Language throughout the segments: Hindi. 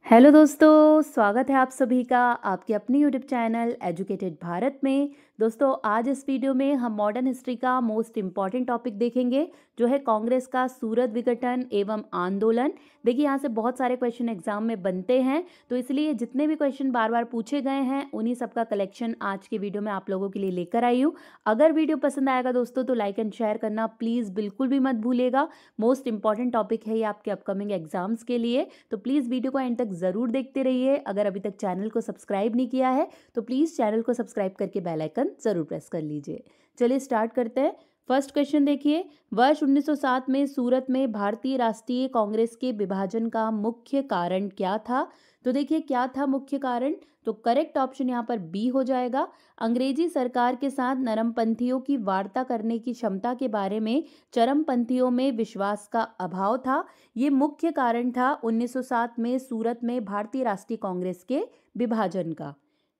हेलो दोस्तों, स्वागत है आप सभी का आपके अपने यूट्यूब चैनल एजुकेटेड भारत में। दोस्तों, आज इस वीडियो में हम मॉडर्न हिस्ट्री का मोस्ट इम्पॉर्टेंट टॉपिक देखेंगे, जो है कांग्रेस का सूरत विघटन एवं आंदोलन। देखिए, यहाँ से बहुत सारे क्वेश्चन एग्जाम में बनते हैं, तो इसलिए जितने भी क्वेश्चन बार बार पूछे गए हैं उन्हीं सबका कलेक्शन आज के वीडियो में आप लोगों के लिए लेकर आई हूँ। अगर वीडियो पसंद आएगा दोस्तों तो लाइक एंड शेयर करना प्लीज़ बिल्कुल भी मत भूलिएगा। मोस्ट इंपॉर्टेंट टॉपिक है ये आपके अपकमिंग एग्जाम्स के लिए, तो प्लीज़ वीडियो को एंड तक ज़रूर देखते रहिए। अगर अभी तक चैनल को सब्सक्राइब नहीं किया है तो प्लीज़ चैनल को सब्सक्राइब करके बेल आइकन ज़रूर प्रेस कर लीजिए। चलिए स्टार्ट करते हैं। फर्स्ट क्वेश्चन देखिए, वर्ष 1907 में सूरत में भारतीय राष्ट्रीय कांग्रेस के विभाजन का मुख्य कारण क्या था? तो देखिए, क्या था मुख्य कारण? तो करेक्ट ऑप्शन यहाँ पर बी हो जाएगा। अंग्रेजी सरकार के साथ नरमपंथियों की वार्ता करने की क्षमता के बारे में चरमपंथियों में विश्वास का अभाव था। ये मुख्य कारण था 1907 में सूरत में भारतीय राष्ट्रीय कांग्रेस के विभाजन का।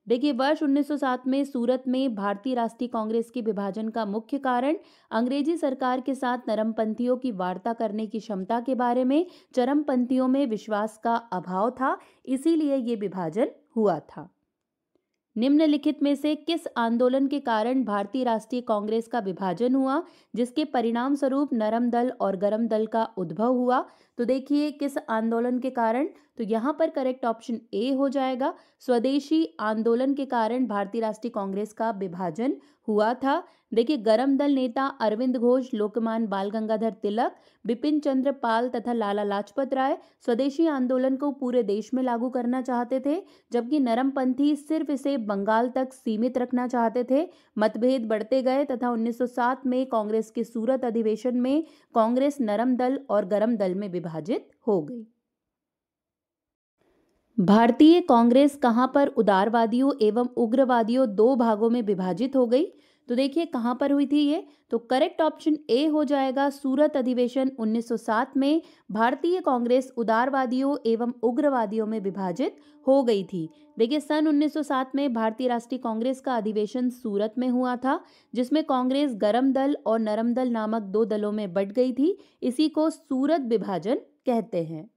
देखिए, वर्ष 1907 में सूरत में भारतीय राष्ट्रीय कांग्रेस के विभाजन का मुख्य कारण अंग्रेजी सरकार के साथ नरमपंथियों की वार्ता करने की क्षमता के बारे में चरमपंथियों में विश्वास का अभाव था, इसीलिए ये विभाजन हुआ था। निम्नलिखित में से किस आंदोलन के कारण भारतीय राष्ट्रीय कांग्रेस का विभाजन हुआ, जिसके परिणाम स्वरूप नरम दल और गरम दल का उद्भव हुआ? तो देखिए, किस आंदोलन के कारण? तो यहाँ पर करेक्ट ऑप्शन ए हो जाएगा। स्वदेशी आंदोलन के कारण भारतीय राष्ट्रीय कांग्रेस का विभाजन हुआ था। देखिए, गरम दल नेता अरविंद घोष, लोकमान्य बाल गंगाधर तिलक, बिपिन चंद्र पाल तथा लाला लाजपत राय स्वदेशी आंदोलन को पूरे देश में लागू करना चाहते थे, जबकि नरमपंथी सिर्फ इसे बंगाल तक सीमित रखना चाहते थे। मतभेद बढ़ते गए तथा 1907 में कांग्रेस के सूरत अधिवेशन में कांग्रेस नरम दल और गरम दल में विभाजित हो गई। भारतीय कांग्रेस कहां पर उदारवादियों एवं उग्रवादियों दो भागों में विभाजित हो गई? तो देखिए, कहां पर हुई थी ये? तो करेक्ट ऑप्शन ए हो जाएगा। सूरत अधिवेशन 1907 में भारतीय कांग्रेस उदारवादियों एवं उग्रवादियों में विभाजित हो गई थी। देखिए, सन 1907 में भारतीय राष्ट्रीय कांग्रेस का अधिवेशन सूरत में हुआ था, जिसमें कांग्रेस गरम दल और नरम दल नामक दो दलों में बंट गई थी। इसी को सूरत विभाजन कहते हैं।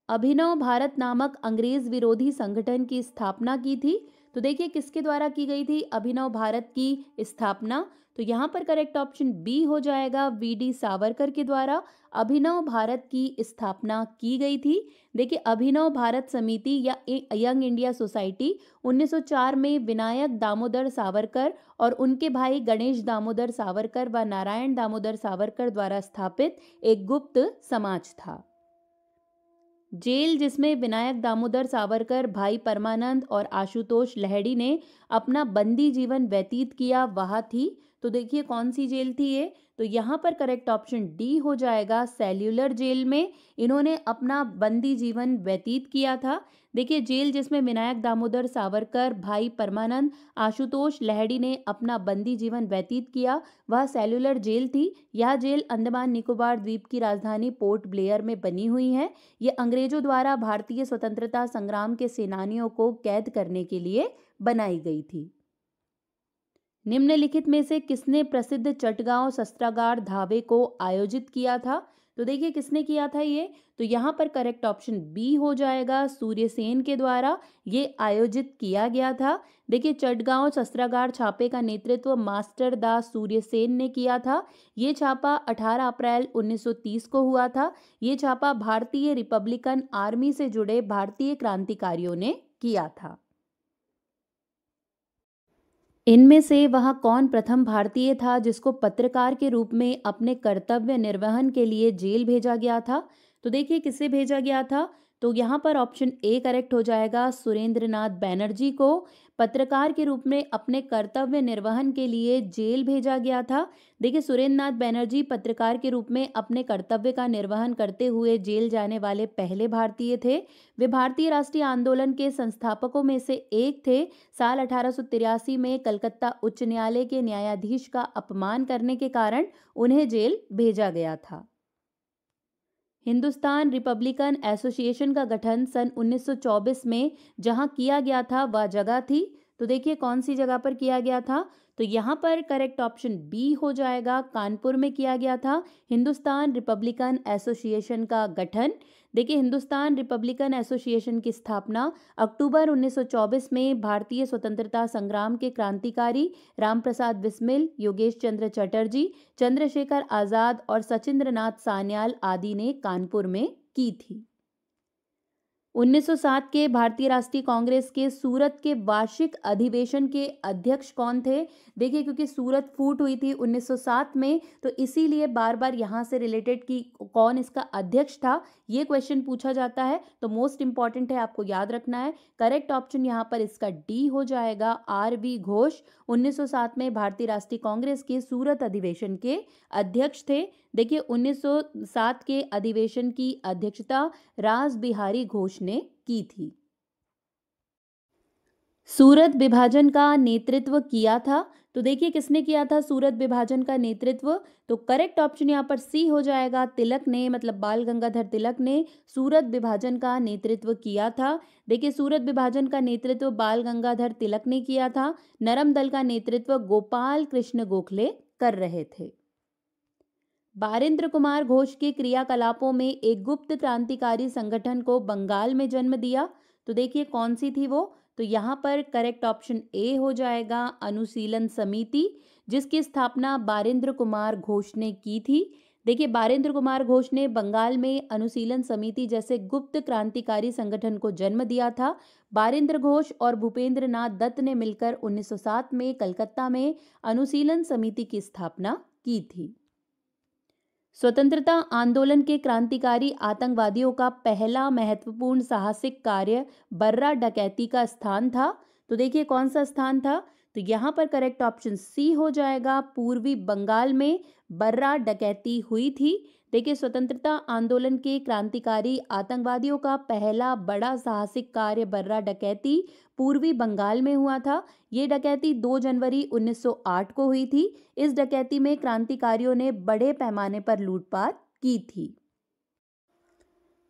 अभिनव भारत नामक अंग्रेज विरोधी संगठन की स्थापना की थी। तो देखिए, किसके द्वारा की गई थी अभिनव भारत की स्थापना? तो यहाँ पर करेक्ट ऑप्शन बी हो जाएगा, वी.डी. सावरकर के द्वारा अभिनव भारत की स्थापना की गई थी। देखिए, अभिनव भारत समिति या यंग इंडिया सोसाइटी 1904 में विनायक दामोदर सावरकर और उनके भाई गणेश दामोदर सावरकर व नारायण दामोदर सावरकर द्वारा स्थापित एक गुप्त समाज था। जेल जिसमें विनायक दामोदर सावरकर, भाई परमानंद और आशुतोष लहड़ी ने अपना बंदी जीवन व्यतीत किया, वह थी। तो देखिए, कौन सी जेल थी ये? तो यहाँ पर करेक्ट ऑप्शन डी हो जाएगा, सेल्यूलर जेल में इन्होंने अपना बंदी जीवन व्यतीत किया था। देखिए, जेल जिसमें विनायक दामोदर सावरकर, भाई परमानंद, आशुतोष लहड़ी ने अपना बंदी जीवन व्यतीत किया, वह सेल्यूलर जेल थी। यह जेल अंडमान निकोबार द्वीप की राजधानी पोर्ट ब्लेयर में बनी हुई है। ये अंग्रेजों द्वारा भारतीय स्वतंत्रता संग्राम के सेनानियों को कैद करने के लिए बनाई गई थी। निम्नलिखित में से किसने प्रसिद्ध चटगांव शस्त्रागार धावे को आयोजित किया था? तो देखिए, किसने किया था ये? तो यहाँ पर करेक्ट ऑप्शन बी हो जाएगा, सूर्यसेन के द्वारा ये आयोजित किया गया था। देखिए, चटगांव शस्त्रागार छापे का नेतृत्व मास्टर दास सूर्यसेन ने किया था। ये छापा 18 अप्रैल 1930 को हुआ था। ये छापा भारतीय रिपब्लिकन आर्मी से जुड़े भारतीय क्रांतिकारियों ने किया था। इनमें से वह कौन प्रथम भारतीय था जिसको पत्रकार के रूप में अपने कर्तव्य निर्वहन के लिए जेल भेजा गया था? तो देखिए, किसे भेजा गया था? तो यहाँ पर ऑप्शन ए करेक्ट हो जाएगा, सुरेंद्रनाथ बैनर्जी को पत्रकार के रूप में अपने कर्तव्य निर्वहन के लिए जेल भेजा गया था। देखिए, सुरेंद्रनाथ बैनर्जी पत्रकार के रूप में अपने कर्तव्य का निर्वहन करते हुए जेल जाने वाले पहले भारतीय थे। वे भारतीय राष्ट्रीय आंदोलन के संस्थापकों में से एक थे। साल 1883 में कलकत्ता उच्च न्यायालय के न्यायाधीश का अपमान करने के कारण उन्हें जेल भेजा गया था। हिंदुस्तान रिपब्लिकन एसोसिएशन का गठन सन 1924 में जहां किया गया था, वह जगह थी। तो देखिए, कौन सी जगह पर किया गया था? तो यहाँ पर करेक्ट ऑप्शन बी हो जाएगा, कानपुर में किया गया था हिंदुस्तान रिपब्लिकन एसोसिएशन का गठन। देखिए हिंदुस्तान रिपब्लिकन एसोसिएशन की स्थापना अक्टूबर 1924 में भारतीय स्वतंत्रता संग्राम के क्रांतिकारी रामप्रसाद बिस्मिल, योगेश चंद्र चटर्जी, चंद्रशेखर आजाद और सचिंद्रनाथ सान्याल आदि ने कानपुर में की थी। 1907 के भारतीय राष्ट्रीय कांग्रेस के सूरत के वार्षिक अधिवेशन के अध्यक्ष कौन थे? देखिए क्योंकि सूरत फूट हुई थी 1907 में, तो इसीलिए बार बार यहाँ से रिलेटेड कि कौन इसका अध्यक्ष था, ये क्वेश्चन पूछा जाता है। तो मोस्ट इंपॉर्टेंट है, आपको याद रखना है। करेक्ट ऑप्शन यहाँ पर इसका डी हो जाएगा, आर.वी. घोष 1907 में भारतीय राष्ट्रीय कांग्रेस के सूरत अधिवेशन के अध्यक्ष थे। देखिए 1907 के अधिवेशन की अध्यक्षता रास बिहारी घोष ने की थी। सूरत विभाजन का नेतृत्व किया था, तो देखिए किसने किया था सूरत विभाजन का नेतृत्व? तो करेक्ट ऑप्शन यहाँ पर सी हो जाएगा, तिलक ने, मतलब बाल गंगाधर तिलक ने सूरत विभाजन का नेतृत्व किया था। देखिए सूरत विभाजन का नेतृत्व बाल गंगाधर तिलक ने किया था। नरम दल का नेतृत्व गोपाल कृष्ण गोखले कर रहे थे। बारेंद्र कुमार घोष के क्रियाकलापों में एक गुप्त क्रांतिकारी संगठन को बंगाल में जन्म दिया, तो देखिए कौन सी थी वो? तो यहाँ पर करेक्ट ऑप्शन ए हो जाएगा, अनुशीलन समिति, जिसकी स्थापना बारेंद्र कुमार घोष ने की थी। देखिए बारेंद्र कुमार घोष ने बंगाल में अनुशीलन समिति जैसे गुप्त क्रांतिकारी संगठन को जन्म दिया था। बारेंद्र घोष और भूपेंद्र नाथ दत्त ने मिलकर 1907 में कलकत्ता में अनुशीलन समिति की स्थापना की थी। स्वतंत्रता आंदोलन के क्रांतिकारी आतंकवादियों का पहला महत्वपूर्ण साहसिक कार्य बर्रा डकैती का स्थान था, तो देखिए कौन सा स्थान था? तो यहाँ पर करेक्ट ऑप्शन सी हो जाएगा, पूर्वी बंगाल में बर्रा डकैती हुई थी। देखिए स्वतंत्रता आंदोलन के क्रांतिकारी आतंकवादियों का पहला बड़ा साहसिक कार्य बर्रा डकैती पूर्वी बंगाल में हुआ था। ये डकैती 2 जनवरी 1908 को हुई थी। इस डकैती में क्रांतिकारियों ने बड़े पैमाने पर लूटपाट की थी।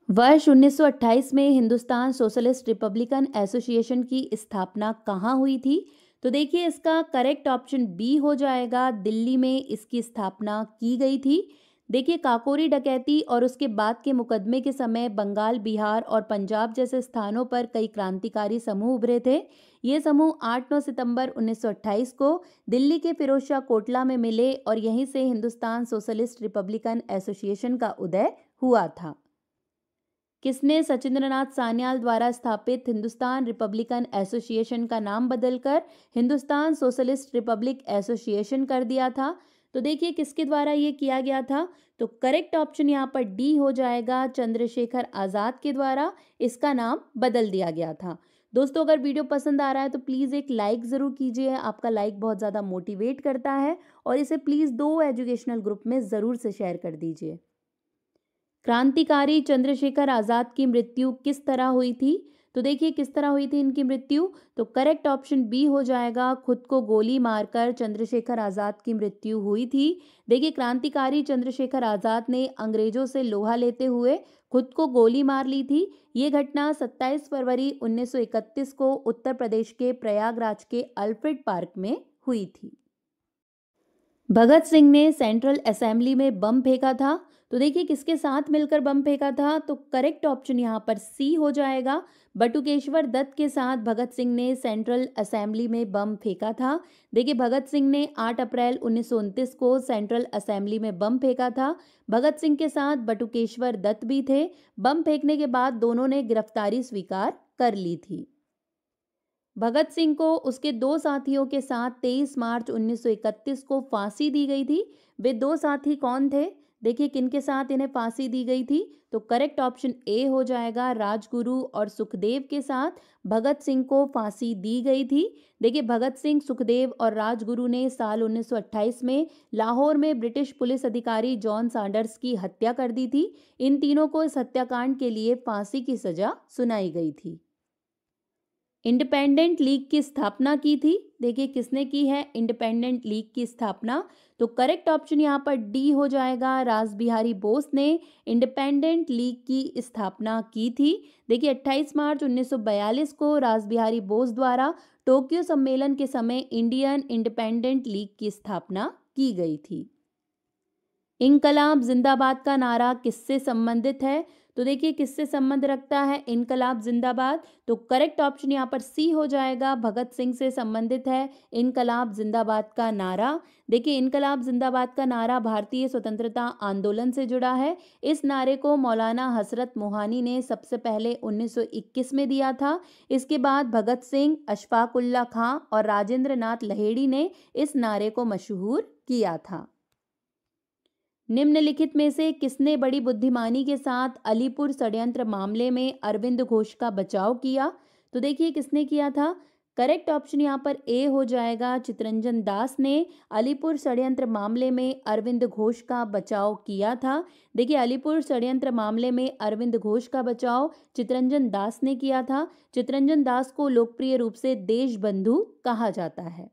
वर्ष 1928 में हिंदुस्तान सोशलिस्ट रिपब्लिकन एसोसिएशन की स्थापना कहाँ हुई थी? तो देखिए इसका करेक्ट ऑप्शन बी हो जाएगा, दिल्ली में इसकी स्थापना की गई थी। देखिए काकोरी डकैती और उसके बाद के मुकदमे के समय बंगाल, बिहार और पंजाब जैसे स्थानों पर कई क्रांतिकारी समूह उभरे थे। ये समूह 8-9 सितंबर 1928 को दिल्ली के फिरोजशाह कोटला में मिले और यहीं से हिंदुस्तान सोशलिस्ट रिपब्लिकन एसोसिएशन का उदय हुआ था। किसने सचिंद्रनाथ सान्याल द्वारा स्थापित हिंदुस्तान रिपब्लिकन एसोसिएशन का नाम बदलकर हिंदुस्तान सोशलिस्ट रिपब्लिक एसोसिएशन कर दिया था? तो देखिए किसके द्वारा ये किया गया था? तो करेक्ट ऑप्शन यहाँ पर डी हो जाएगा, चंद्रशेखर आजाद के द्वारा इसका नाम बदल दिया गया था। दोस्तों अगर वीडियो पसंद आ रहा है तो प्लीज़ एक लाइक ज़रूर कीजिए, आपका लाइक बहुत ज़्यादा मोटिवेट करता है, और इसे प्लीज़ 2 एजुकेशनल ग्रुप में ज़रूर से शेयर कर दीजिए। क्रांतिकारी चंद्रशेखर आजाद की मृत्यु किस तरह हुई थी? तो देखिए किस तरह हुई थी इनकी मृत्यु? तो करेक्ट ऑप्शन बी हो जाएगा, खुद को गोली मारकर चंद्रशेखर आजाद की मृत्यु हुई थी। देखिए क्रांतिकारी चंद्रशेखर आजाद ने अंग्रेजों से लोहा लेते हुए खुद को गोली मार ली थी। ये घटना 27 फरवरी 1931 को उत्तर प्रदेश के प्रयागराज के अल्फ्रेड पार्क में हुई थी। भगत सिंह ने सेंट्रल असेंबली में बम फेंका था, तो देखिए किसके साथ मिलकर बम फेंका था? तो करेक्ट ऑप्शन यहाँ पर सी हो जाएगा, बटुकेश्वर दत्त के साथ भगत सिंह ने सेंट्रल असेंबली में बम फेंका था। देखिए भगत सिंह ने 8 अप्रैल 1929 को सेंट्रल असेंबली में बम फेंका था। भगत सिंह के साथ बटुकेश्वर दत्त भी थे। बम फेंकने के बाद दोनों ने गिरफ्तारी स्वीकार कर ली थी। भगत सिंह को उसके 2 साथियों के साथ 23 मार्च 1931 को फांसी दी गई थी। वे 2 साथी कौन थे? देखिए किनके साथ इन्हें फांसी दी गई थी? तो करेक्ट ऑप्शन ए हो जाएगा, राजगुरु और सुखदेव के साथ भगत सिंह को फांसी दी गई थी। देखिए भगत सिंह, सुखदेव और राजगुरु ने साल 1928 में लाहौर में ब्रिटिश पुलिस अधिकारी जॉन सैंडर्स की हत्या कर दी थी। इन तीनों को इस हत्याकांड के लिए फांसी की सजा सुनाई गई थी। इंडिपेंडेंट लीग की स्थापना की थी। देखिए किसने की है इंडिपेंडेंट लीग की स्थापना? तो करेक्ट ऑप्शन यहाँ पर डी हो जाएगा, रास बिहारी बोस ने इंडिपेंडेंट लीग की स्थापना की थी। देखिए 28 मार्च 1942 को रास बिहारी बोस द्वारा टोक्यो सम्मेलन के समय इंडियन इंडिपेंडेंट लीग की स्थापना की गई थी। इनकलाब जिंदाबाद का नारा किससे संबंधित है? तो देखिए किससे संबंध रखता है इनकलाब जिंदाबाद, तो करेक्ट ऑप्शन यहाँ पर सी हो जाएगा, भगत सिंह से संबंधित है इनकलाब जिंदाबाद का नारा। देखिए इनकलाब जिंदाबाद का नारा भारतीय स्वतंत्रता आंदोलन से जुड़ा है। इस नारे को मौलाना हसरत मोहानी ने सबसे पहले 1921 में दिया था। इसके बाद भगत सिंह, अशफाक उल्लाह खां और राजेंद्र नाथ लहेड़ी ने इस नारे को मशहूर किया था। निम्नलिखित में से किसने बड़ी बुद्धिमानी के साथ अलीपुर षड्यंत्र मामले में अरविंद घोष का बचाव किया? तो देखिए किसने किया था। करेक्ट ऑप्शन यहाँ पर ए हो जाएगा, चितरंजन दास ने अलीपुर षड्यंत्र मामले में अरविंद घोष का बचाव किया था। देखिए अलीपुर षड्यंत्र मामले में अरविंद घोष का बचाव चितरंजन दास ने किया था। चितरंजन दास को लोकप्रिय रूप से देशबंधु कहा जाता है।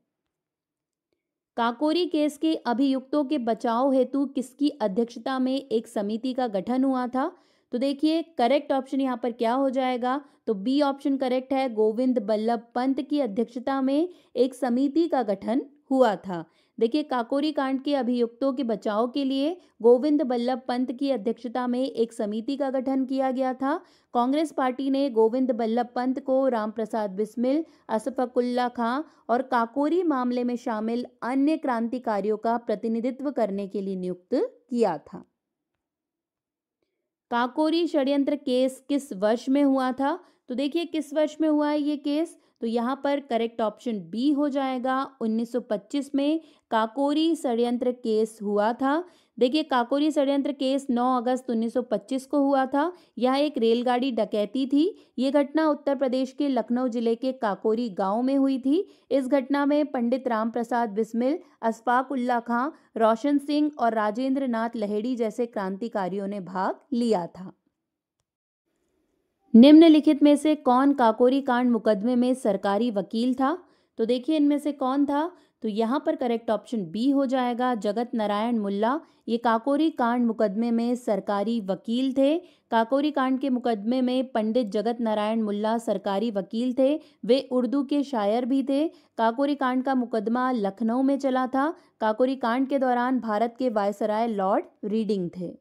काकोरी केस के अभियुक्तों के बचाव हेतु किसकी अध्यक्षता में एक समिति का गठन हुआ था? तो देखिए करेक्ट ऑप्शन यहाँ पर क्या हो जाएगा, तो बी ऑप्शन करेक्ट है, गोविंद बल्लभ पंत की अध्यक्षता में एक समिति का गठन हुआ था। देखिए काकोरी कांड के अभियुक्तों के बचाव के लिए गोविंद बल्लभ पंत की अध्यक्षता में एक समिति का गठन किया गया था। कांग्रेस पार्टी ने गोविंद बल्लभ पंत को रामप्रसाद बिस्मिल, अशफाकुल्ला खां और काकोरी मामले में शामिल अन्य क्रांतिकारियों का प्रतिनिधित्व करने के लिए नियुक्त किया था। काकोरी षड्यंत्र केस किस वर्ष में हुआ था? तो देखिए किस वर्ष में हुआ है ये केस, तो यहाँ पर करेक्ट ऑप्शन बी हो जाएगा, 1925 में काकोरी षड्यंत्र केस हुआ था। देखिए काकोरी षड्यंत्र केस 9 अगस्त 1925 को हुआ था। यह एक रेलगाड़ी डकैती थी। ये घटना उत्तर प्रदेश के लखनऊ जिले के काकोरी गांव में हुई थी। इस घटना में पंडित रामप्रसाद बिस्मिल, अशफाक उल्लाह खां, रोशन सिंह और राजेंद्र नाथ लहेड़ी जैसे क्रांतिकारियों ने भाग लिया था। निम्नलिखित में से कौन काकोरी कांड मुकदमे में सरकारी वकील था? तो देखिए इनमें से कौन था, तो यहाँ पर करेक्ट ऑप्शन बी हो जाएगा, जगत नारायण मुल्ला। ये काकोरी कांड मुकदमे में सरकारी वकील थे। काकोरी कांड के मुकदमे में पंडित जगत नारायण मुल्ला सरकारी वकील थे। वे उर्दू के शायर भी थे। काकोरी कांड का मुकदमा लखनऊ में चला था। काकोरी कांड के दौरान भारत के वायसराय लॉर्ड रीडिंग थे।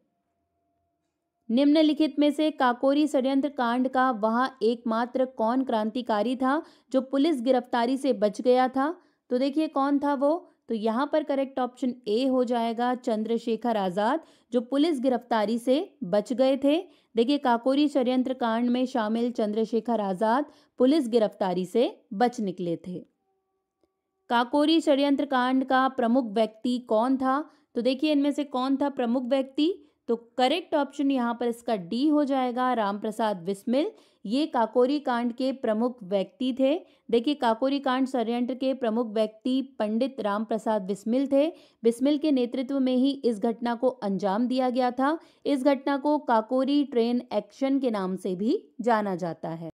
निम्नलिखित में से काकोरी षड्यंत्र कांड का वह एकमात्र कौन क्रांतिकारी था जो पुलिस गिरफ्तारी से बच गया था? तो देखिए कौन था वो, तो यहाँ पर करेक्ट ऑप्शन ए हो जाएगा, चंद्रशेखर आजाद, जो पुलिस गिरफ्तारी से बच गए थे। देखिए काकोरी षड्यंत्र कांड में शामिल चंद्रशेखर आजाद पुलिस गिरफ्तारी से बच निकले थे। काकोरी षड्यंत्र कांड का प्रमुख व्यक्ति कौन था? तो देखिए इनमें से कौन था प्रमुख व्यक्ति, तो करेक्ट ऑप्शन यहाँ पर इसका डी हो जाएगा, रामप्रसाद बिस्मिल। ये काकोरी कांड के प्रमुख व्यक्ति थे। देखिए काकोरी कांड षड्यंत्र के प्रमुख व्यक्ति पंडित रामप्रसाद बिस्मिल थे। बिस्मिल के नेतृत्व में ही इस घटना को अंजाम दिया गया था। इस घटना को काकोरी ट्रेन एक्शन के नाम से भी जाना जाता है।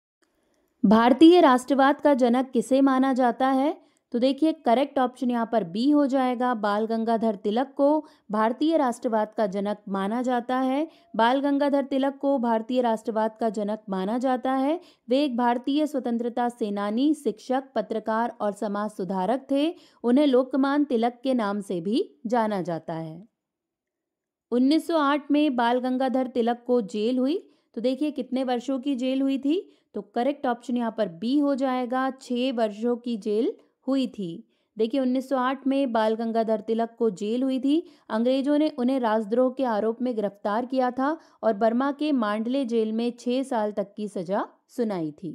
भारतीय राष्ट्रवाद का जनक किसे माना जाता है? तो देखिए करेक्ट ऑप्शन यहाँ पर बी हो जाएगा, बाल गंगाधर तिलक को भारतीय राष्ट्रवाद का जनक माना जाता है। बाल गंगाधर तिलक को भारतीय राष्ट्रवाद का जनक माना जाता है। वे एक भारतीय स्वतंत्रता सेनानी, शिक्षक, पत्रकार और समाज सुधारक थे। उन्हें लोकमान्य तिलक के नाम से भी जाना जाता है। 1908 में बाल गंगाधर तिलक को जेल हुई। तो देखिए कितने वर्षों की जेल हुई थी, तो करेक्ट ऑप्शन यहाँ पर बी हो जाएगा, 6 वर्षों की जेल हुई थी। देखिए 1908 में बाल गंगाधर तिलक को जेल हुई थी। अंग्रेजों ने उन्हें राजद्रोह के आरोप में गिरफ्तार किया था और बर्मा के मांडले जेल में 6 साल तक की सजा सुनाई थी।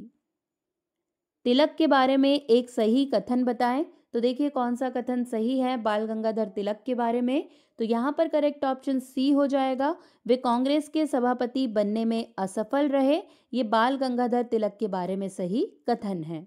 तिलक के बारे में एक सही कथन बताएं। तो देखिए कौन सा कथन सही है बाल गंगाधर तिलक के बारे में, तो यहाँ पर करेक्ट ऑप्शन सी हो जाएगा, वे कांग्रेस के सभापति बनने में असफल रहे। ये बाल गंगाधर तिलक के बारे में सही कथन है।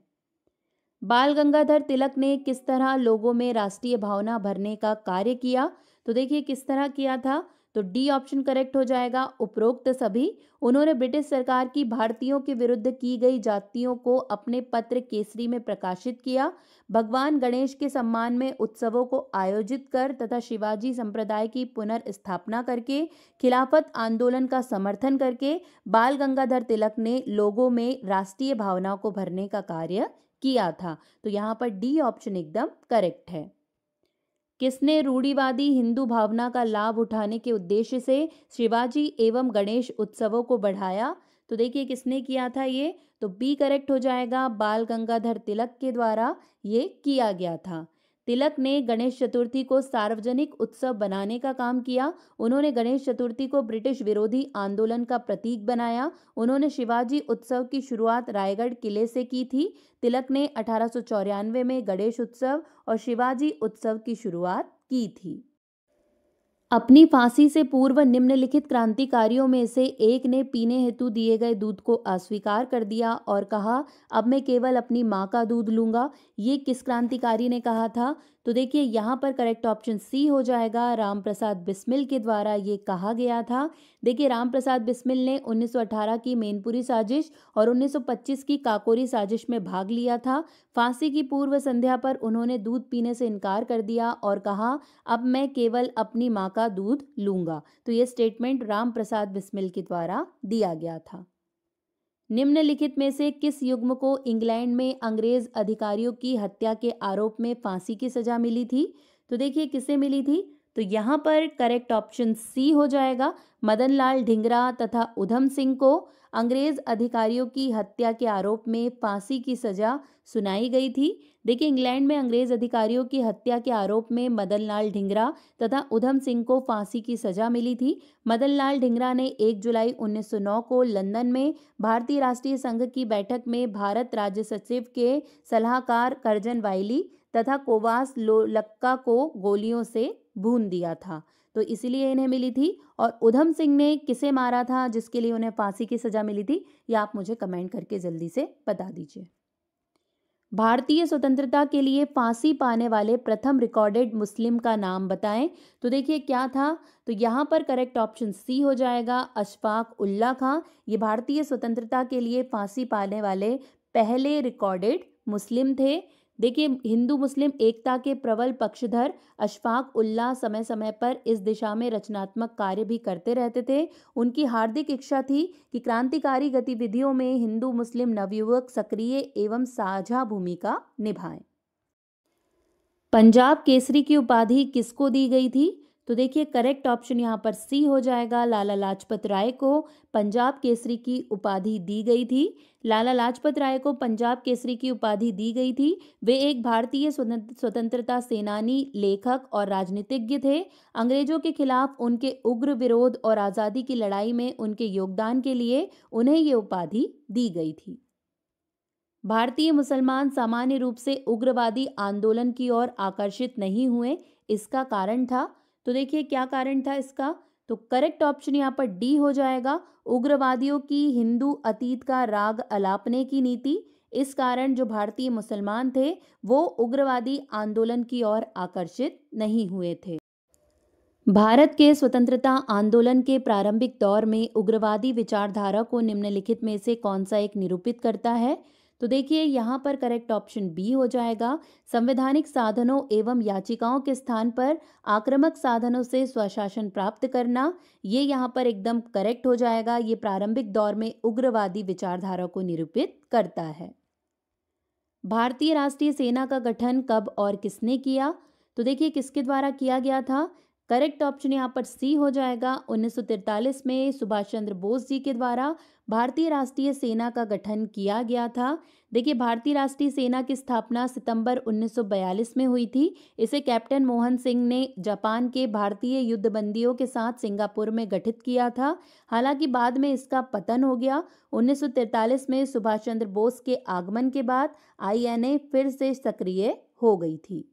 बाल गंगाधर तिलक ने किस तरह लोगों में राष्ट्रीय भावना भरने का कार्य किया? तो देखिए किस तरह किया था, तो डी ऑप्शन करेक्ट हो जाएगा, उपरोक्त सभी। उन्होंने ब्रिटिश सरकार की भारतीयों के विरुद्ध की गई जातियों को अपने पत्र केसरी में प्रकाशित किया। भगवान गणेश के सम्मान में उत्सवों को आयोजित कर तथा शिवाजी संप्रदाय की पुनर्स्थापना करके खिलाफत आंदोलन का समर्थन करके बाल गंगाधर तिलक ने लोगों में राष्ट्रीय भावनाओं को भरने का कार्य किया था। तो यहाँ पर डी ऑप्शन एकदम करेक्ट है। किसने रूढ़िवादी हिंदू भावना का लाभ उठाने के उद्देश्य से शिवाजी एवं गणेश उत्सवों को बढ़ाया? तो देखिए किसने किया था ये, तो बी करेक्ट हो जाएगा, बाल गंगाधर तिलक के द्वारा ये किया गया था। तिलक ने गणेश चतुर्थी को सार्वजनिक उत्सव बनाने का काम किया। उन्होंने गणेश चतुर्थी को ब्रिटिश विरोधी आंदोलन का प्रतीक बनाया। उन्होंने शिवाजी उत्सव की शुरुआत रायगढ़ किले से की थी। तिलक ने 1894 में गणेश उत्सव और शिवाजी उत्सव की शुरुआत की थी। अपनी फांसी से पूर्व निम्नलिखित क्रांतिकारियों में से एक ने पीने हेतु दिए गए दूध को अस्वीकार कर दिया और कहा, अब मैं केवल अपनी माँ का दूध लूंगा। ये किस क्रांतिकारी ने कहा था? तो देखिए यहाँ पर करेक्ट ऑप्शन सी हो जाएगा, रामप्रसाद बिस्मिल के द्वारा ये कहा गया था। देखिए रामप्रसाद बिस्मिल ने 1918 की मैनपुरी साजिश और 1925 की काकोरी साजिश में भाग लिया था। फांसी की पूर्व संध्या पर उन्होंने दूध पीने से इनकार कर दिया और कहा, अब मैं केवल अपनी माँ का दूध लूंगा। तो ये स्टेटमेंट रामप्रसाद बिस्मिल के द्वारा दिया गया था। निम्नलिखित में से किस युग्म को इंग्लैंड में अंग्रेज अधिकारियों की हत्या के आरोप में फांसी की सजा मिली थी? तो देखिए किसे मिली थी, तो यहाँ पर करेक्ट ऑप्शन सी हो जाएगा, मदनलाल ढींगरा तथा उधम सिंह को अंग्रेज अधिकारियों की हत्या के आरोप में फांसी की सजा सुनाई गई थी। देखिए इंग्लैंड में अंग्रेज अधिकारियों की हत्या के आरोप में मदनलाल ढींगरा तथा उधम सिंह को फांसी की सजा मिली थी। मदनलाल ढींगरा ने 1 जुलाई 1909 को लंदन में भारतीय राष्ट्रीय संघ की बैठक में भारत राज्य सचिव के सलाहकार करजन वाइली तथा कोवास लोलक्का को गोलियों से भून दिया था, तो इसलिए इन्हें मिली थी। और उधम सिंह ने किसे मारा था जिसके लिए उन्हें फांसी की सजा मिली थी, या आप मुझे कमेंट करके जल्दी से बता दीजिए। भारतीय स्वतंत्रता के लिए फांसी पाने वाले प्रथम रिकॉर्डेड मुस्लिम का नाम बताएं। तो देखिए क्या था, तो यहाँ पर करेक्ट ऑप्शन सी हो जाएगा, अशफाक उल्ला खां। ये भारतीय स्वतंत्रता के लिए फांसी पाने वाले पहले रिकॉर्डेड मुस्लिम थे। देखिए हिंदू मुस्लिम एकता के प्रबल पक्षधर अशफाक उल्ला समय समय पर इस दिशा में रचनात्मक कार्य भी करते रहते थे। उनकी हार्दिक इच्छा थी कि क्रांतिकारी गतिविधियों में हिंदू मुस्लिम नवयुवक सक्रिय एवं साझा भूमिका निभाएं। पंजाब केसरी की उपाधि किसको दी गई थी? तो देखिए करेक्ट ऑप्शन यहाँ पर सी हो जाएगा, लाला लाजपत राय को पंजाब केसरी की उपाधि दी गई थी। लाला लाजपत राय को पंजाब केसरी की उपाधि दी गई थी। वे एक भारतीय स्वतंत्रता सेनानी, लेखक और राजनीतिज्ञ थे। अंग्रेजों के खिलाफ उनके उग्र विरोध और आज़ादी की लड़ाई में उनके योगदान के लिए उन्हें ये उपाधि दी गई थी। भारतीय मुसलमान सामान्य रूप से उग्रवादी आंदोलन की ओर आकर्षित नहीं हुए, इसका कारण था? तो देखिए क्या कारण था इसका, तो करेक्ट ऑप्शन यहाँ पर डी हो जाएगा, उग्रवादियों की हिंदू अतीत का राग अलापने की नीति। इस कारण जो भारतीय मुसलमान थे वो उग्रवादी आंदोलन की ओर आकर्षित नहीं हुए थे। भारत के स्वतंत्रता आंदोलन के प्रारंभिक दौर में उग्रवादी विचारधारा को निम्नलिखित में से कौन सा एक निरूपित करता है? तो देखिए यहाँ पर करेक्ट ऑप्शन बी हो जाएगा, संवैधानिक साधनों एवं याचिकाओं के स्थान पर आक्रामक साधनों से स्वशासन प्राप्त करना। ये यहाँ पर एकदम करेक्ट हो जाएगा, ये प्रारंभिक दौर में उग्रवादी विचारधारा को निरूपित करता है। भारतीय राष्ट्रीय सेना का गठन कब और किसने किया? तो देखिए किसके द्वारा किया गया था, करेक्ट ऑप्शन यहाँ पर सी हो जाएगा, 1943 में सुभाष चंद्र बोस जी के द्वारा भारतीय राष्ट्रीय सेना का गठन किया गया था। देखिए भारतीय राष्ट्रीय सेना की स्थापना सितंबर 1942 में हुई थी। इसे कैप्टन मोहन सिंह ने जापान के भारतीय युद्धबंदियों के साथ सिंगापुर में गठित किया था। हालांकि बाद में इसका पतन हो गया। 1943 में सुभाष चंद्र बोस के आगमन के बाद INA फिर से सक्रिय हो गई थी।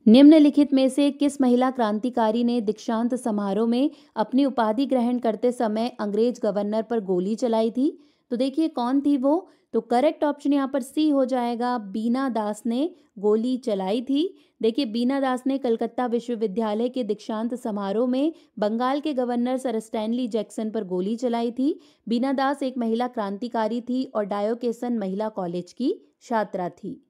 निम्नलिखित में से किस महिला क्रांतिकारी ने दीक्षांत समारोह में अपनी उपाधि ग्रहण करते समय अंग्रेज गवर्नर पर गोली चलाई थी? तो देखिए कौन थी वो, तो करेक्ट ऑप्शन यहाँ पर सी हो जाएगा, बीना दास ने गोली चलाई थी। देखिए बीना दास ने कलकत्ता विश्वविद्यालय के दीक्षांत समारोह में बंगाल के गवर्नर सर स्टैनली जैक्सन पर गोली चलाई थी। बीना दास एक महिला क्रांतिकारी थी और डायोकेसन महिला कॉलेज की छात्रा थी।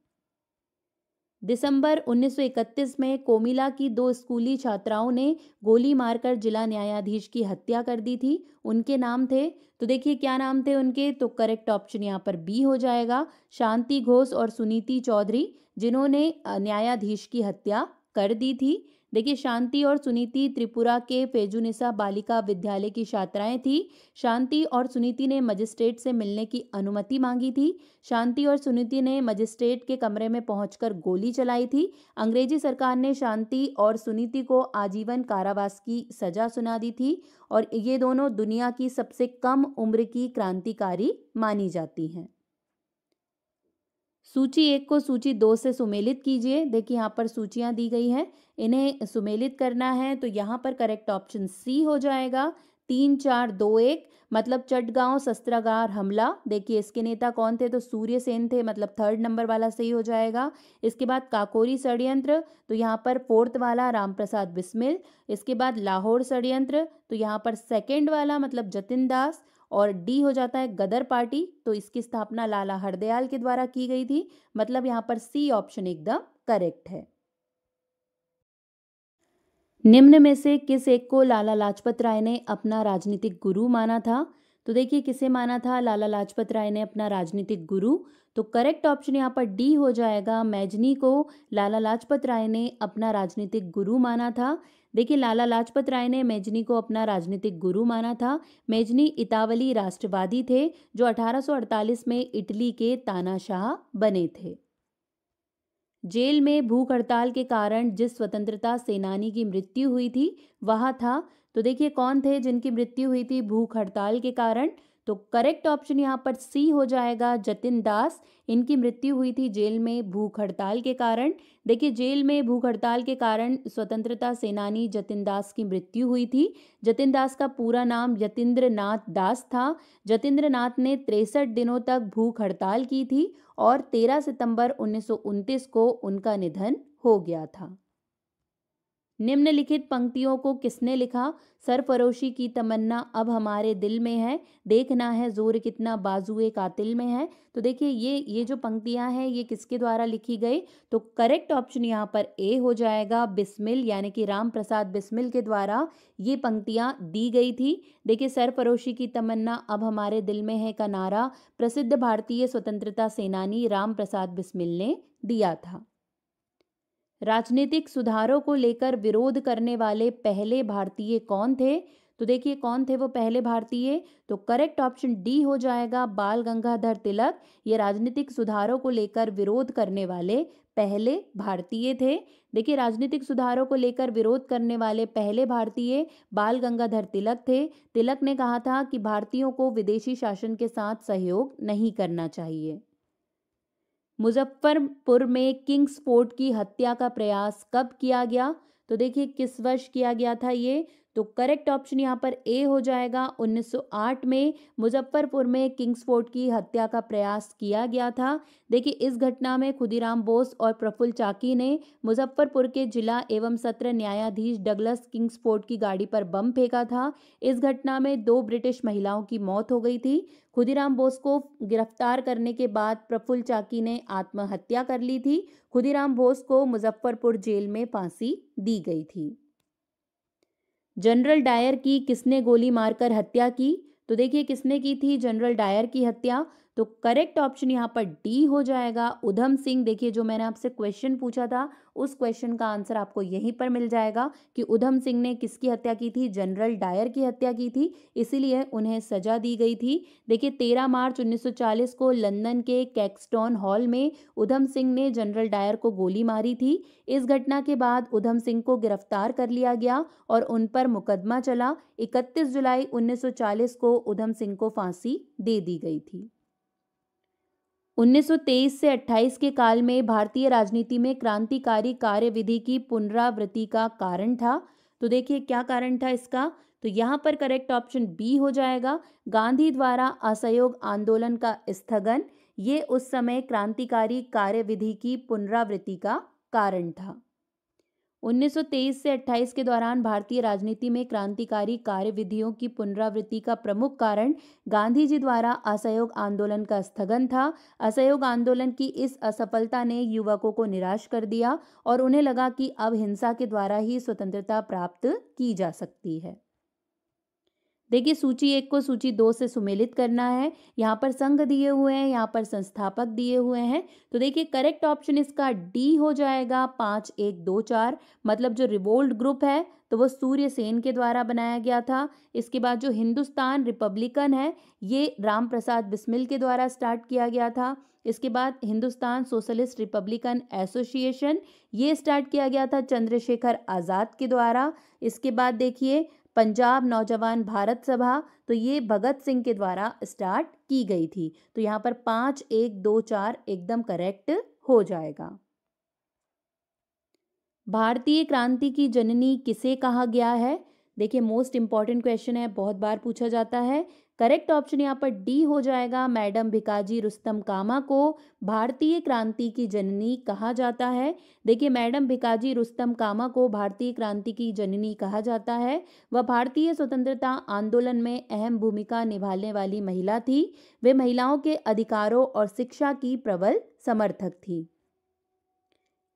दिसंबर 1931 में कोमिला की 2 स्कूली छात्राओं ने गोली मारकर जिला न्यायाधीश की हत्या कर दी थी। उनके नाम थे, तो देखिए क्या नाम थे उनके, तो करेक्ट ऑप्शन यहाँ पर बी हो जाएगा, शांति घोष और सुनीति चौधरी, जिन्होंने न्यायाधीश की हत्या कर दी थी। देखिए शांति और सुनीति त्रिपुरा के फेजुनिसा बालिका विद्यालय की छात्राएं थी। शांति और सुनीति ने मजिस्ट्रेट से मिलने की अनुमति मांगी थी। शांति और सुनीति ने मजिस्ट्रेट के कमरे में पहुंचकर गोली चलाई थी। अंग्रेजी सरकार ने शांति और सुनीति को आजीवन कारावास की सजा सुना दी थी और ये दोनों दुनिया की सबसे कम उम्र की क्रांतिकारी मानी जाती हैं। सूची 1 को सूची 2 से सुमेलित कीजिए। देखिए यहाँ पर सूचियाँ दी गई हैं, इन्हें सुमेलित करना है तो यहाँ पर करेक्ट ऑप्शन सी हो जाएगा। 3, 4, 2, 1 मतलब चटगांव शस्त्रागार हमला। देखिए इसके नेता कौन थे, तो सूर्यसेन थे, मतलब 3rd नंबर वाला सही हो जाएगा। इसके बाद काकोरी षड्यंत्र, तो यहाँ पर 4th वाला रामप्रसाद बिस्मिल। इसके बाद लाहौर षड्यंत्र, तो यहाँ पर 2nd वाला मतलब जतिन दास। और डी हो जाता है गदर पार्टी, तो इसकी स्थापना लाला हरदयाल के द्वारा की गई थी, मतलब यहाँ पर सी ऑप्शन एकदम करेक्ट है। निम्न में से किस एक को लाला लाजपत राय ने अपना राजनीतिक गुरु माना था? तो देखिए किसे माना था लाला लाजपत राय ने अपना राजनीतिक गुरु, तो करेक्ट ऑप्शन यहाँ पर डी हो जाएगा। मैजनी को लाला लाजपत राय ने अपना राजनीतिक गुरु माना था। देखिए लाला लाजपत राय ने मैजनी को अपना राजनीतिक गुरु माना था। मैजनी इतावली राष्ट्रवादी थे जो 1848 में इटली के तानाशाह बने थे। जेल में भूख हड़ताल के कारण जिस स्वतंत्रता सेनानी की मृत्यु हुई थी वह था, तो देखिए कौन थे जिनकी मृत्यु हुई थी भूख हड़ताल के कारण, तो करेक्ट ऑप्शन यहाँ पर सी हो जाएगा जतिन दास। इनकी मृत्यु हुई थी जेल में भूख हड़ताल के कारण। देखिए जेल में भूख हड़ताल के कारण स्वतंत्रता सेनानी जतिन दास की मृत्यु हुई थी। जतिन दास का पूरा नाम यतीन्द्र नाथ दास था। जतिन्द्र नाथ ने 63 दिनों तक भूख हड़ताल की थी और 13 सितंबर 1929 को उनका निधन हो गया था। निम्नलिखित पंक्तियों को किसने लिखा? सरफरोशी की तमन्ना अब हमारे दिल में है, देखना है जोर कितना बाजुए कातिल में है। तो देखिए ये जो पंक्तियां हैं ये किसके द्वारा लिखी गई? तो करेक्ट ऑप्शन यहाँ पर ए हो जाएगा, बिस्मिल यानी कि राम प्रसाद बिस्मिल के द्वारा ये पंक्तियां दी गई थी। देखिए सरफरोशी की तमन्ना अब हमारे दिल में है का नारा प्रसिद्ध भारतीय स्वतंत्रता सेनानी राम प्रसाद बिस्मिल ने दिया था। राजनीतिक सुधारों को लेकर विरोध करने वाले पहले भारतीय कौन थे? तो देखिए कौन थे वो पहले भारतीय, तो करेक्ट ऑप्शन डी हो जाएगा बाल गंगाधर तिलक। ये राजनीतिक सुधारों को लेकर विरोध करने वाले पहले भारतीय थे। देखिए राजनीतिक सुधारों को लेकर विरोध करने वाले पहले भारतीय बाल गंगाधर तिलक थे। तिलक ने कहा था कि भारतीयों को विदेशी शासन के साथ सहयोग नहीं करना चाहिए। मुजफ्फरपुर में किंग्स फोर्ट की हत्या का प्रयास कब किया गया? तो देखिए किस वर्ष किया गया था ये, तो करेक्ट ऑप्शन यहाँ पर ए हो जाएगा। 1908 में मुजफ्फरपुर में किंग्स फोर्ट की हत्या का प्रयास किया गया था। देखिए इस घटना में खुदीराम बोस और प्रफुल्ल चाकी ने मुजफ्फरपुर के जिला एवं सत्र न्यायाधीश डगलस किंग्स फोर्ट की गाड़ी पर बम फेंका था। इस घटना में 2 ब्रिटिश महिलाओं की मौत हो गई थी। खुदीराम बोस को गिरफ्तार करने के बाद प्रफुल्ल चाकी ने आत्महत्या कर ली थी। खुदीराम बोस को मुजफ्फरपुर जेल में फांसी दी गई थी। जनरल डायर की किसने गोली मारकर हत्या की? तो देखिए किसने की थी जनरल डायर की हत्या, तो करेक्ट ऑप्शन यहाँ पर डी हो जाएगा उधम सिंह। देखिए जो मैंने आपसे क्वेश्चन पूछा था उस क्वेश्चन का आंसर आपको यहीं पर मिल जाएगा कि उधम सिंह ने किसकी हत्या की थी, जनरल डायर की हत्या की थी, इसीलिए उन्हें सजा दी गई थी। देखिए 13 मार्च 1940 को लंदन के कैक्सटॉन हॉल में उधम सिंह ने जनरल डायर को गोली मारी थी। इस घटना के बाद उधम सिंह को गिरफ्तार कर लिया गया और उन पर मुकदमा चला। 31 जुलाई 1940 को उधम सिंह को फांसी दे दी गई थी। 1923 से 28 के काल में भारतीय राजनीति में क्रांतिकारी कार्यविधि की पुनरावृत्ति का कारण था। तो देखिए क्या कारण था इसका, तो यहाँ पर करेक्ट ऑप्शन बी हो जाएगा, गांधी द्वारा असहयोग आंदोलन का स्थगन। ये उस समय क्रांतिकारी कार्यविधि की पुनरावृत्ति का कारण था। 1923 से 28 के दौरान भारतीय राजनीति में क्रांतिकारी कार्यविधियों की पुनरावृत्ति का प्रमुख कारण गांधी जी द्वारा असहयोग आंदोलन का स्थगन था। असहयोग आंदोलन की इस असफलता ने युवकों को निराश कर दिया और उन्हें लगा कि अब हिंसा के द्वारा ही स्वतंत्रता प्राप्त की जा सकती है। देखिए सूची 1 को सूची 2 से सुमेलित करना है। यहाँ पर संघ दिए हुए हैं, यहाँ पर संस्थापक दिए हुए हैं। तो देखिए करेक्ट ऑप्शन इसका डी हो जाएगा 5, 1, 2, 4। मतलब जो रिवोल्ट ग्रुप है तो वो सूर्य सेन के द्वारा बनाया गया था। इसके बाद जो हिंदुस्तान रिपब्लिकन है ये राम प्रसाद बिस्मिल के द्वारा स्टार्ट किया गया था। इसके बाद हिंदुस्तान सोशलिस्ट रिपब्लिकन एसोसिएशन ये स्टार्ट किया गया था चंद्रशेखर आज़ाद के द्वारा। इसके बाद देखिए पंजाब नौजवान भारत सभा तो ये भगत सिंह के द्वारा स्टार्ट की गई थी। तो यहाँ पर 5, 1, 2, 4 एकदम करेक्ट हो जाएगा। भारतीय क्रांति की जननी किसे कहा गया है? देखिए मोस्ट इंपॉर्टेंट क्वेश्चन है, बहुत बार पूछा जाता है। करेक्ट ऑप्शन यहाँ पर डी हो जाएगा, मैडम भिकाजी रुस्तम कामा को भारतीय क्रांति की जननी कहा जाता है। देखिए मैडम भिकाजी रुस्तम कामा को भारतीय क्रांति की जननी कहा जाता है। वह भारतीय स्वतंत्रता आंदोलन में अहम भूमिका निभाने वाली महिला थी। वे महिलाओं के अधिकारों और शिक्षा की प्रबल समर्थक थी।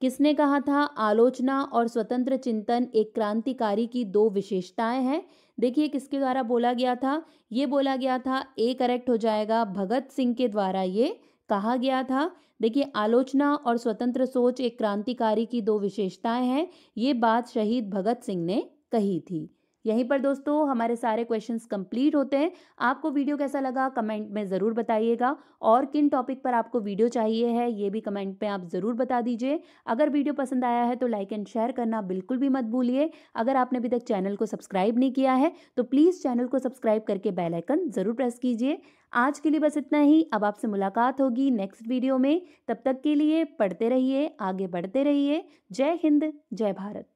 किसने कहा था आलोचना और स्वतंत्र चिंतन एक क्रांतिकारी की दो विशेषताएं हैं? देखिए किसके द्वारा बोला गया था, ये बोला गया था, ए करेक्ट हो जाएगा, भगत सिंह के द्वारा ये कहा गया था। देखिए आलोचना और स्वतंत्र सोच एक क्रांतिकारी की दो विशेषताएं हैं, ये बात शहीद भगत सिंह ने कही थी। यहीं पर दोस्तों हमारे सारे क्वेश्चंस कंप्लीट होते हैं। आपको वीडियो कैसा लगा कमेंट में ज़रूर बताइएगा, और किन टॉपिक पर आपको वीडियो चाहिए है ये भी कमेंट में आप ज़रूर बता दीजिए। अगर वीडियो पसंद आया है तो लाइक एंड शेयर करना बिल्कुल भी मत भूलिए। अगर आपने अभी तक चैनल को सब्सक्राइब नहीं किया है तो प्लीज़ चैनल को सब्सक्राइब करके बेल आइकन ज़रूर प्रेस कीजिए। आज के लिए बस इतना ही। अब आपसे मुलाकात होगी नेक्स्ट वीडियो में। तब तक के लिए पढ़ते रहिए, आगे बढ़ते रहिए। जय हिंद, जय भारत।